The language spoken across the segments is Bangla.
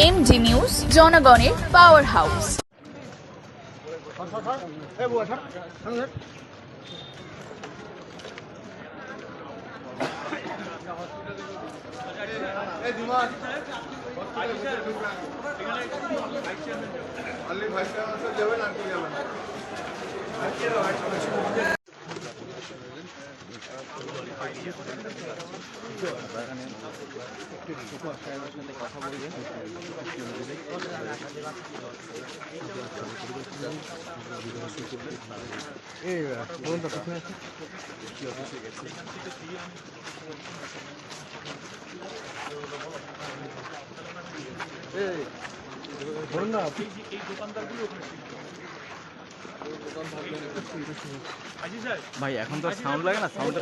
এমজি নিউজ, জনগণের পাওয়ার হাউস। ভাই এখন তো সাউন্ড লাগে না, সাউন্ড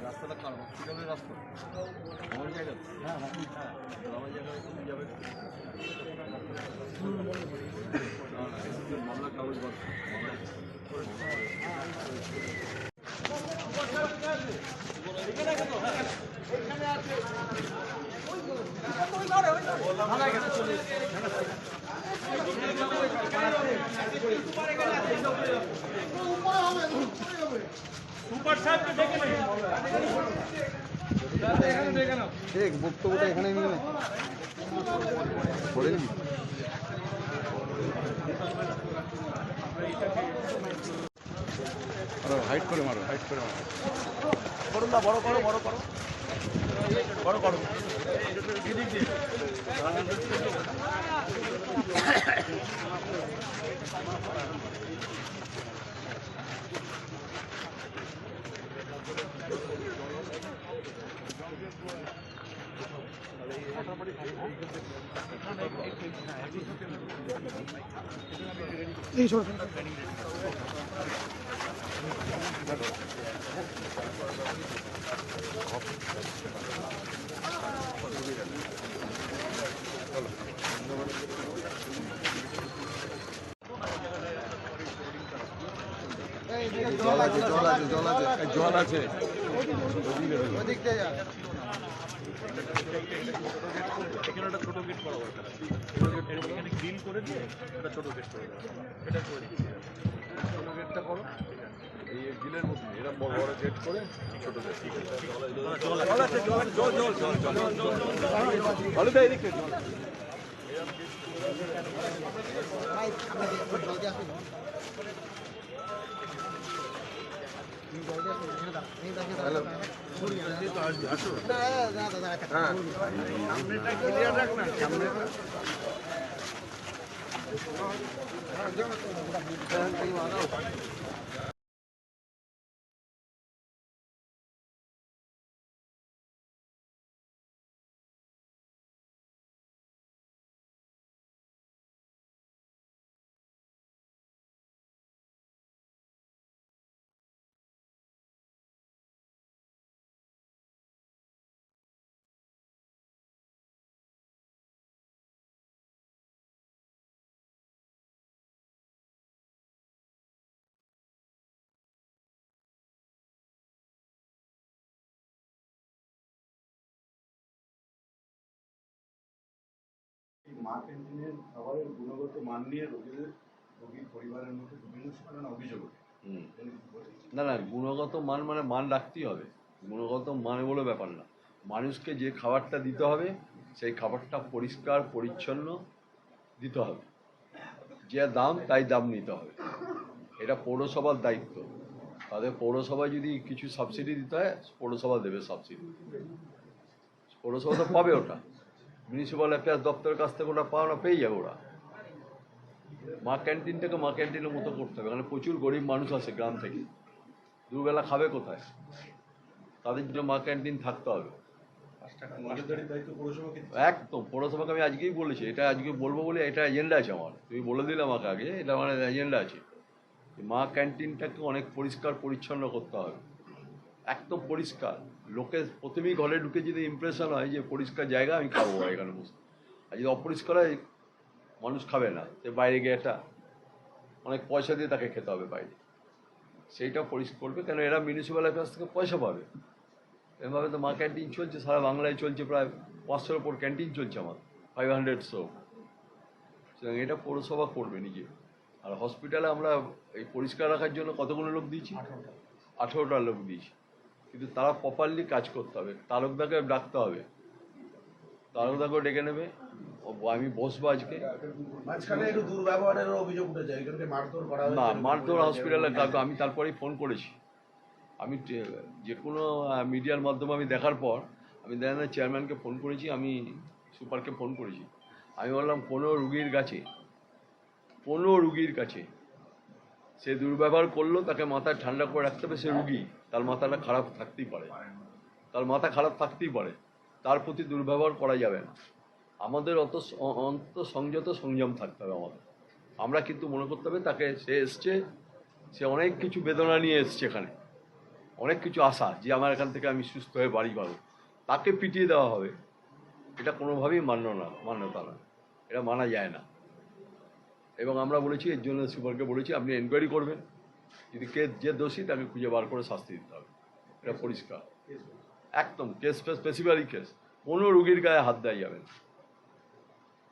রাস্তাটা কার হসপিটালের রাস্তা আমার জায়গা হ্যাঁ আমার জায়গায় যাবে মামলা কাগজ বক্তব্যটা এখানে পড়ে নিবি। হাইট করে মারো, হাইট করে মারো, করুন না, বড় করো, বড় করো, বড় করো। জল আছে, জল আছে, জল আছে, জল আছে। এখানে একটা ছোট গেট করা দরকার, এখানে গ্রিল করে দিয়ে একটা ছোট গেট করে দেওয়া, এটা করে দিচ্ছি। ছোট গেটটা করো, এই গ্রিলের মধ্যে এরা বড় বড় গেট করে ছোট গেট। ঠিক আছে, জল আছে, জল, জল, জল, জল, জল, ভালো দেয় এদিকে জল। হ্যালো, সামনেটা ক্লিয়ার রাখ না, সামনে মা ক্যান্টিনের খাবারের গুণগত মান নিয়ে রোগীর পরিবারের মধ্যে বিভিন্ন সময় অভিযোগ। না না, গুণগত মান মানে মান রাখতেই হবে, গুণগত মানে বলে ব্যাপার না। মানুষকে যে খাবারটা দিতে হবে সেই খাবারটা পরিষ্কার পরিচ্ছন্ন দিতে হবে, যে দাম তাই দাম নিতে হবে। এটা পৌরসভার দায়িত্ব। তাদের পৌরসভায় যদি কিছু সাবসিডি দিতে হয়, পৌরসভা দেবে সাবসিডি, পৌরসভা তো পাবে ওটা, মিউনিসিপ্যাল অ্যাফেয়ার্স দপ্তরের কাছ থেকে ওটা পাওয়া পেয়ে যাবে ওরা। মা ক্যান্টিনটাকে মা ক্যান্টিনের মতো করতে হবে, কারণ প্রচুর গরিব মানুষ আসে গ্রাম থেকে, দুবেলা খাবে কোথায়? তাদের জন্য মা ক্যান্টিন থাকতে হবে। একদম পৌরসভাকে আমি আজকেই বলেছি, এটা আজকে বলবো বলে এটা এজেন্ডা আছে আমার, তুমি বলে দিলে আমাকে আগে, এটা আমার এজেন্ডা আছে। মা ক্যান্টিনটাকে অনেক পরিষ্কার পরিচ্ছন্ন করতে হবে, একদম পরিষ্কার। লোকে প্রথমেই ঘরে ঢুকে যদি ইমপ্রেশন হয় যে পরিষ্কার জায়গা, আমি খাবো এখানে বসে, আর যদি অপরিষ্কার হয় মানুষ খাবে না, সে বাইরে গিয়ে একটা অনেক পয়সা দিয়ে তাকে খেতে হবে বাইরে, সেইটা পরিষ্কার করবে, কেন এরা মিউনিসিপ্যালিটির কাছ থেকে পয়সা পাবে। এভাবে তো মা ক্যান্টিন চলছে, সারা বাংলায় চলছে, প্রায় 500-র উপর ক্যান্টিন চলছে আমার, 500 সুতরাং এটা পৌরসভা করবে নিজে। আর হসপিটালে আমরা এই পরিষ্কার রাখার জন্য কতগুলো লোক দিয়েছি, 18টা লোক দিয়েছি, কিন্তু তারা প্রপারলি কাজ করতে হবে। তালুকদাকে ডাকতে হবে, তালুকদাকেও ডেকে নেবে, আমি বসবো আজকে। না, মারধর হসপিটালে কাউকে, আমি তারপরেই ফোন করেছি, আমি যে কোনো মিডিয়ার মাধ্যমে আমি দেখার পর আমি দেখেন চেয়ারম্যানকে ফোন করেছি, আমি সুপারকে ফোন করেছি, আমি বললাম কোনো রুগীর কাছে সে দুর্ব্যবহার করলো, তাকে মাথায় ঠান্ডা করে রাখতে হবে, সে রুগী, তার মাথাটা খারাপ থাকতেই পারে, তার মাথা খারাপ থাকতেই পারে, তার প্রতি দুর্ব্যবহার করা যাবে না। আমাদের অন্ত সংযত সংযম থাকতে হবে আমাদের। আমরা কিন্তু মনে করতে হবে তাকে, সে এসছে, সে অনেক কিছু বেদনা নিয়ে এসছে এখানে, অনেক কিছু আশা যে আমার এখান থেকে আমি সুস্থ হয়ে বাড়ি পাবো, তাকে পিটিয়ে দেওয়া হবে, এটা কোনোভাবেই মান্যতা না, এটা মানা যায় না। এবং আমরা বলেছি, এর জন্য সুপারকে বলেছি আপনি এনকোয়ারি করবেন, যদি যে দোষী তাকে খুঁজে বার করে শাস্তি দিতে হবে, এটা পরিষ্কার, একদম কেস স্পেসিফিক কেস, কোনো রুগীর গায়ে হাত দেওয়া যাবে না।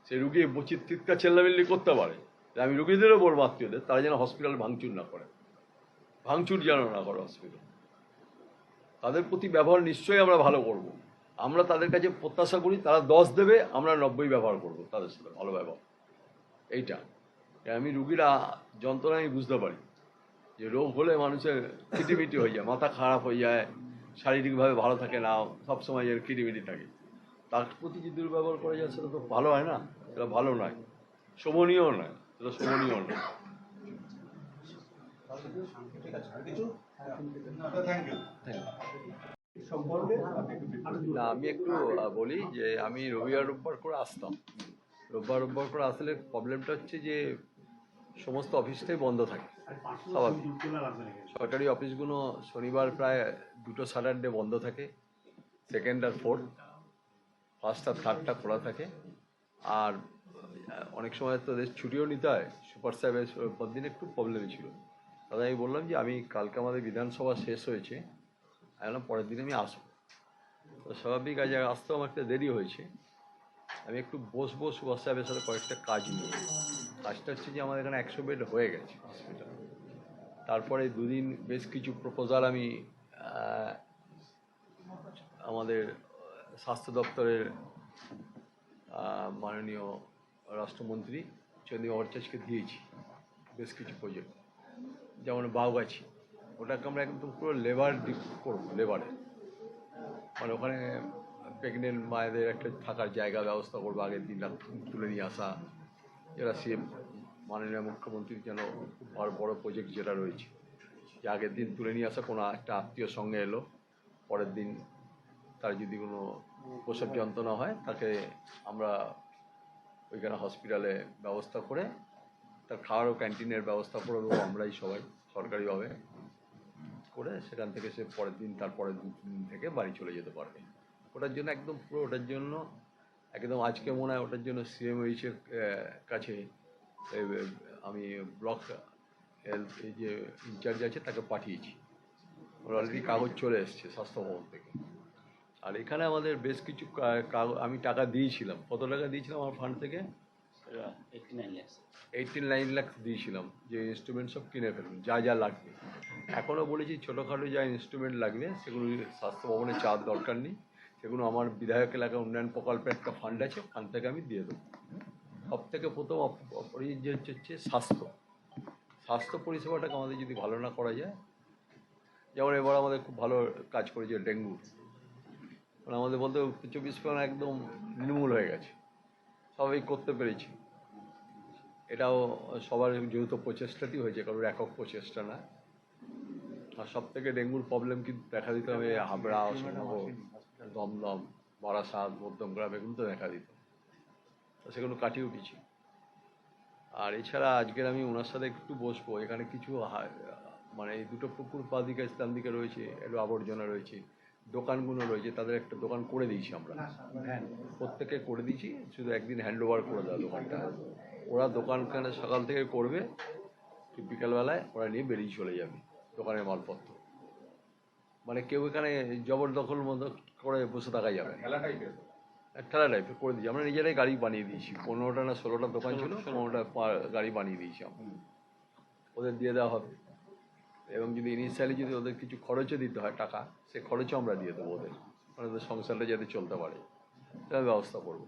সে রুগী চিৎকার চেল্লামিল্লি করতে পারে, আমি রুগীদেরও বলবো আত্মীয়দের, তারা যেন হসপিটাল ভাঙচুর না করে, ভাঙচুর যেন না করে হসপিটাল। তাদের প্রতি ব্যবহার নিশ্চয়ই আমরা ভালো করব, আমরা তাদের কাছে প্রত্যাশা করি তারা 10 দেবে, আমরা 90 ব্যবহার করব তাদের সাথে, ভালো ব্যবহার। এইটা আমি রুগীরা যন্ত্রণা আমি বুঝতে পারি, যে রোগ হলে মানুষের খিটিমিটি হয়ে যায়, মাথা খারাপ হয়ে যায়, শারীরিকভাবে ভালো থাকে না, সবসময় এর খিটিমিটি থাকে, তার প্রতি যে দুর্ব্যবহার করা যায় সেটা তো ভালো হয় না, সেটা ভালো নয়, শোভনীয় নয়, সেটা শোভনীয় নয়। না, আমি একটু বলি যে আমি রোববার করে আসতাম, রোববার করে আসলে প্রবলেমটা হচ্ছে যে সমস্ত অফিসটাই বন্ধ থাকে, স্বাভাবিক। সরকারি অফিসগুলো শনিবার প্রায় 2টো স্যাটারডে বন্ধ থাকে, 2nd আর 4th, 1st আর 3rd খোলা থাকে। আর অনেক সময় তো ছুটিও নিতে হয়, সুপার সাহেবের দিন একটু প্রবলেম ছিল, দাদা আমি বললাম যে আমি কালকে আমাদের বিধানসভা শেষ হয়েছে, আমি বললাম পরের দিন আমি আসবো, তো স্বাভাবিক আজ আসতেও আমার একটা দেরি হয়েছে, আমি একটু বসবো সুভাষ সাহেবের সাথে কয়েকটা কাজ নিয়ে। কাজটা হচ্ছে যে আমাদের এখানে 100 বেড হয়ে গেছে হসপিটাল, তারপরে দুদিন বেশ কিছু প্রপোজাল আমি আমাদের স্বাস্থ্য দপ্তরের মাননীয় রাষ্ট্রমন্ত্রী চন্দ্রিমা ভট্টাচার্যকে দিয়েছি, বেশ কিছু প্রজেক্ট, যেমন বাউগাছি, ওটাকে আমরা একদম পুরো লেবার করবো, লেবারে, মানে ওখানে প্রেগনেন্ট মায়েদের একটা থাকার জায়গা ব্যবস্থা করবো, আগের দিন তুলে নিয়ে আসা, এরা সিএম মাননীয় মুখ্যমন্ত্রীর যেন খুব বড় প্রজেক্ট যেটা রয়েছে, যে আগের দিন তুলে নিয়ে আসা, কোনো একটা আত্মীয় সঙ্গে এলো, পরের দিন তার যদি কোনো প্রসব যন্ত্রণা হয় তাকে আমরা ওইখানে হসপিটালে ব্যবস্থা করে তার খাওয়ারও ক্যান্টিনের ব্যবস্থা করে দেবো আমরাই সবাই সরকারিভাবে করে, সেখান থেকে সে পরের দিন তারপরের দিন থেকে বাড়ি চলে যেতে পারবে। ওটার জন্য একদম পুরো, ওটার জন্য একদম আজকে মনে হয় ওটার জন্য সিএমএইচের কাছে আমি ব্লক হেলথ যে ইনচার্জ আছে তাকে পাঠিয়েছি, ওর অলরেডি কাগজ চলে এসছে স্বাস্থ্য ভবন থেকে। আর এখানে আমাদের বেশ কিছু আমি টাকা দিয়েছিলাম, কত টাকা দিয়েছিলাম আমার ফান্ড থেকে? 89 লাখ দিয়েছিলাম, যে ইনস্ট্রুমেন্ট সব কিনে ফেলুন যা যা লাগবে। এখনও বলেছি ছোটোখাটো যা ইনস্ট্রুমেন্ট লাগবে সেগুলো স্বাস্থ্য ভবনে চাওয়ার দরকার নেই, সেগুলো আমার বিধায়ক এলাকা উন্নয়ন প্রকল্পে একটা ফান্ড আছে, ফান্ড থেকে আমি দিয়ে দেবো। সব থেকে প্রথম অপরিহার্য হচ্ছে স্বাস্থ্য পরিষেবাটাকে আমাদের যদি ভালো না করা যায়, যেমন এবার আমাদের খুব ভালো কাজ করেছে ডেঙ্গু, মানে আমাদের বলতে 24 পরগনা একদম নির্মূল হয়ে গেছে, সবাই করতে পেরেছি। এটাও সবার যেহেতু প্রচেষ্টাতেই হয়েছে, কারোর একক প্রচেষ্টা না। আর সব থেকে ডেঙ্গুর প্রবলেম কিন্তু দেখা দিত আমি হাবড়া, অশোকনগর, দমদম, বারাসাত, মধ্যমগ্রাম এগুলো তো দেখা দিত, সেগুলো কাটিয়ে উঠেছি। আর এছাড়া আজকের আমি ওনার সাথে একটু বসবো। এখানে কিছু মানে এই দুটো পুকুর পা দিকে ইসলাম দিকে রয়েছে, একটু আবর্জনা রয়েছে, দোকানগুলো রয়েছে, তাদের একটা দোকান করে দিয়েছি আমরা, প্রত্যেকে করে দিয়েছি, শুধু একদিন হ্যান্ড ওভার করে দেওয়া দোকানটা। ওরা দোকানখানে সকাল থেকে করবে, বিকালবেলায় ওরা নিয়ে বেরিয়ে চলে যাবে দোকানের মালপত্র। মানে কেউ এখানে জবরদখল মতো করে বসে থাকা যাবে, খেলা টাইপের করে দিয়েছি আমরা, নিজেরাই গাড়ি বানিয়ে দিয়েছি। 15টা না 16টা দোকান ছিল, 15টা গাড়ি বানিয়ে দিয়েছি আমরা, ওদের দিয়ে দেওয়া হবে। এবং যদি ইনিশিয়ালি যদি ওদের কিছু খরচও দিতে হয় টাকা, সে খরচও আমরা দিয়ে দেবো ওদের, মানে ওদের সংসারটা যাতে চলতে পারে সেটা ব্যবস্থা করবো।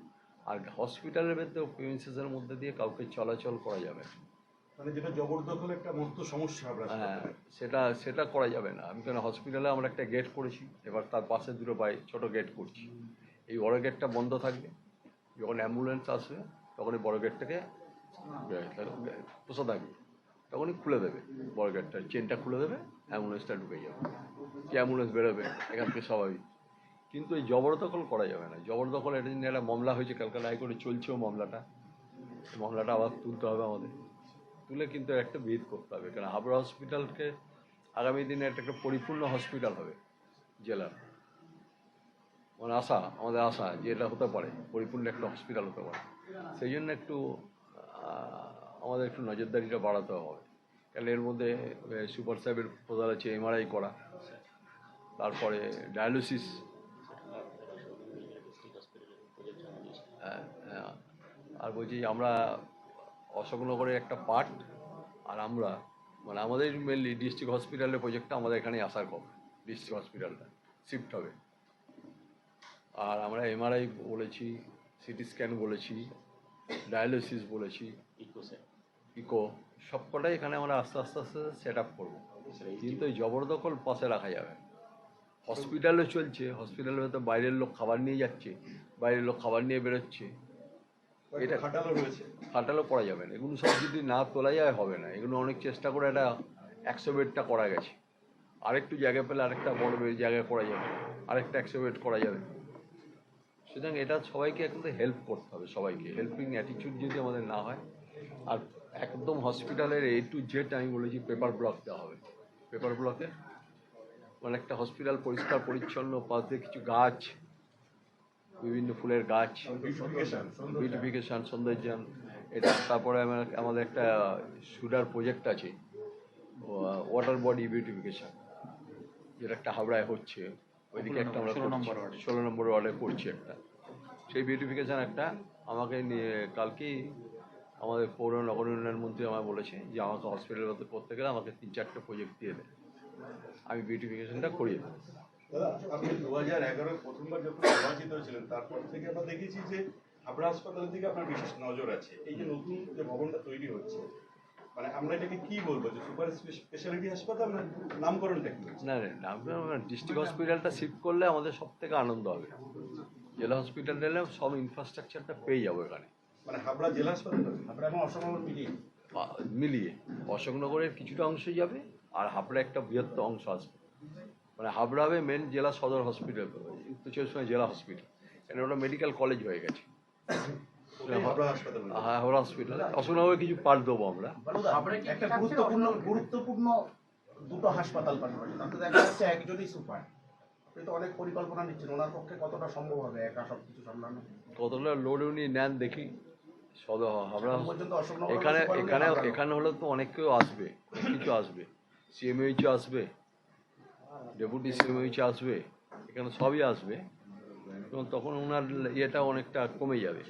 আর হসপিটালের মধ্যে প্রিমিসেসের মধ্যে দিয়ে কাউকে চলাচল করা যাবে না, মানে যেটা জবরদখল একটা মস্ত সমস্যা। হ্যাঁ, সেটা করা যাবে না। আমি কেন হসপিটালে আমরা একটা গেট করেছি, এবার তার পাশে দুটো ছোট গেট করছি। এই বড় গেটটা বন্ধ থাকবে, যখন অ্যাম্বুলেন্স আসবে তখন এই বড় গেটটাকে বসে থাকবে, তখনই খুলে দেবে বড় গেটটা, চেনটা খুলে দেবে, অ্যাম্বুলেন্সটা ঢুকে যাবে, কি অ্যাম্বুলেন্স বেরোবে এখান থেকে স্বাভাবিক। কিন্তু এই জবরদখল করা যাবে না। জবরদখল এটা জন্য একটা মামলা হয়েছে ক্যালকাটা হাইকোর্টে, চলছেও মামলাটা আবার তুলতে হবে আমাদের, তুলে কিন্তু একটা ভিত করতে হবে। কারণ হাবড়া হসপিটালকে আগামী দিনে একটা পরিপূর্ণ হসপিটাল হবে জেলার, মানে আমাদের আশা যে এটা হতে পারে, পরিপূর্ণ একটা হসপিটাল হতে পারে। সেই জন্য একটু আমাদের একটু নজরদারিটা বাড়াতে হবে। কারণ এর মধ্যে সুপার সাহেবের প্রধান আছে এমআরআই করা, তারপরে ডায়ালিসিস, আর বলছি আমরা অশোকনগরের একটা পার্ট, আর আমরা মানে আমাদের মেনলি ডিস্ট্রিক্ট হসপিটালের প্রজেক্টটা আমাদের এখানে আসার কথা, ডিস্ট্রিক্ট হসপিটালটা শিফট হবে। আর আমরা এমআরআই বলেছি, সিটি স্ক্যান বলেছি, ডায়ালিসিস বলেছি, ইকো সবকটাই এখানে আমরা আস্তে আস্তে আস্তে সেট আপ করবো। কিন্তু এই জবরদখল পাশে রাখা যাবে। হসপিটালও চলছে, হসপিটালের ভেতর বাইরের লোক খাবার নিয়ে যাচ্ছে, বাইরের লোক খাবার নিয়ে বেরোচ্ছে, এটা খাটালও করা যাবে না। এগুলো সব যদি না তোলা যায় হবে না। এগুলো অনেক চেষ্টা করে একটা 100 বেডটা করা গেছে, আরেকটু জায়গা পেলে আরেকটা বড় জায়গায় করা যাবে, আরেকটা 100 বেড করা যাবে। সুতরাং এটা সবাইকে এখন হেল্প করতে হবে, সবাইকে হেল্পিং অ্যাটিটিউড যদি আমাদের না হয়। আর একদম হসপিটালের A to Z আমি বলেছি পেপার ব্লক দেওয়া হবে। পেপার ব্লকে মানে একটা হসপিটাল পরিষ্কার পরিচ্ছন্ন, পাশ দিয়ে কিছু গাছ, বিভিন্ন ফুলের গাছ, বিউটিফিকেশন, সৌন্দর্যায়ন, এটা। তারপরে আমাদের একটা সুডার প্রজেক্ট আছে, ওয়াটার বডি বিউটিফিকেশন, যেটা একটা হাবড়ায় হচ্ছে, ওইদিকে একটা আমরা 16 নম্বর ওয়ার্ডে করছি একটা, সেই বিউটিফিকেশন একটা। আমাকে নিয়ে কালকেই আমাদের পৌর নগর উন্নয়ন মন্ত্রী আমায় বলেছে যে আমাকে হসপিটালের মধ্যে করতে গেলে আমাকে 3-4টে প্রজেক্ট দিয়ে দেয়, আমি বিউটিফিকেশনটা করিয়ে দেবো। দাদা, আপনি 2011 প্রথমবার যখন নির্বাচিত হয়েছিলেন, তারপর থেকে আমরা দেখেছি যে হাবড়া হাসপাতালের দিকে আপনার বিশেষ নজর আছে। এই যে নতুন যে ভবনটা তৈরি হচ্ছে, মানে আমরা এটাকে কি বলবো, যে সুপার স্পেশালিটি হাসপাতাল, না নামকরণটা কি? না ডিস্ট্রিক্ট হসপিটালটা শিফট করলে আমাদের সব থেকে আনন্দ হবে। জেলা হসপিটাল নিলে সব ইনফ্রাস্ট্রাকচারটা পেয়ে যাবো এখানে, মানে হাবড়া জেলা হাসপাতাল, হাবড়া এবং অশোকনগর মিলিয়ে অশোকনগরের কিছুটা অংশ যাবে, আর হাবড়া একটা বৃহত্তর অংশ আসবে। মানে হাবড়া হবে মেন জেলা সদর হসপিটাল, উত্তর 24 পরগনা জেলা হসপিটাল, এটা ওটা মেডিকেল কলেজ হয়ে গেছে। হাবড়া হসপিটাল, অশোকনগরে কিছু পার্ট দেবো আমরা। একটা গুরুত্বপূর্ণ দুটো হাসপাতাল পাশাপাশি, তাতে দেখা যাচ্ছে একজনই সুপার। আপনি তো অনেক পরিকল্পনা নিচ্ছেন, ওনার পক্ষে কতটা সম্ভব হবে একা সবকিছু সামলানো? কতটা লোড উনি নেন দেখি। সদর হাবড়া এখানে এখানে হলে তো অনেক কেউ আসবে, অনেক কিছু আসবে, সিএমএইচও আসবে, ডেপুটি সিএমএইচ আসবে, এখানে সবই আসবে, তখন ওনার ইয়েটা অনেকটা কমে যাবে।